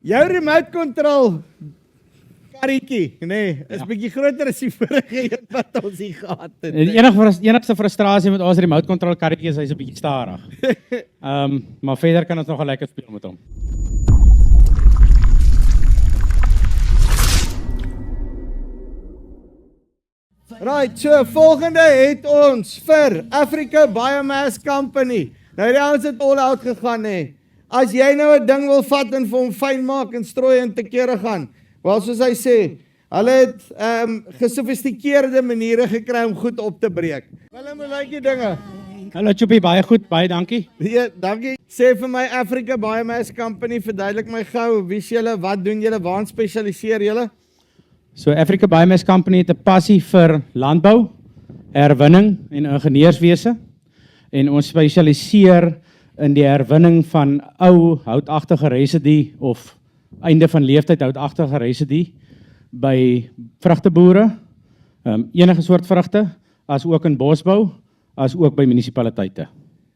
Jou remote control karretjie, nee, is bietjie groter as die vorige een wat ons hier gehad het. Die enigste frustrasie met ons remote control karretjie is hy's 'n bietjie stadig. Maar verder kan ons nog 'n lekker speel met hom. Right, so volgende het ons vir Africa Biomass Company. Nou die ouens het all out gegaan hè. As jy nou 'n ding wil vat en vir hom fyn maak en strooi en te kere gaan. Wel soos hy sê, hulle het gesofistikeerde maniere gekry om goed op te breek. Willem, hoe lyk die dinge? Hallo Choppie, baie goed, baie dankie. Ja, dankie. Sê vir my Africa Biomass Company, verduidelik my gou, wie is julle, wat doen julle, waar spesialiseer julle? So Africa Biomass Company het 'n passie vir landbou, herwinning en ingenieurswese. En ons spesialiseer in die herwinning van ou houtagtige residue of einde van leeftyd houtagtige residue by vrugteboere, enige soort vrugte, as ook in bosbou, as ook by munisipaliteite.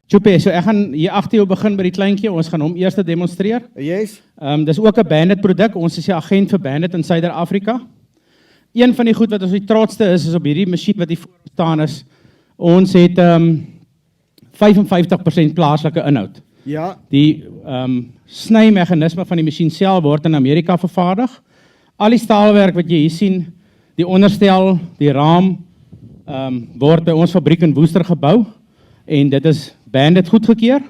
Choppie, so ek gaan hier agter jou begin by die kleintjie, ons gaan hom eers demonstreer. Yes. Dis ook 'n Bandit produk, ons is die agent vir Bandit in Suider-Afrika. Een van die goed wat ons die trotsste is op hierdie masjien wat hier voor staan is, ons het 55% plaaslike inhoud. Ja. Die snymeganisme van die masjien self word in Amerika vervaardig. Al die staalwerk wat jy hier sien, die onderstel, die raam, word by ons fabriek in Woester gebou en dit is Bandit goedgekeur,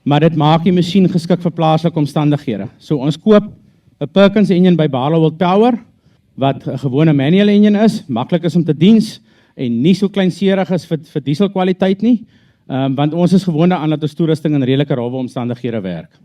maar dit maak die masjien geskik vir plaaslike omstandighede. So ons koop 'n Perkins engine by Barloworld Power, wat 'n gewone manual engine is, maklik is om te diens en nie so kleinserig is vir dieselkwaliteit nie, want ons is gewoond aan dat ons toerusting in redelike rowwe omstandighede werk.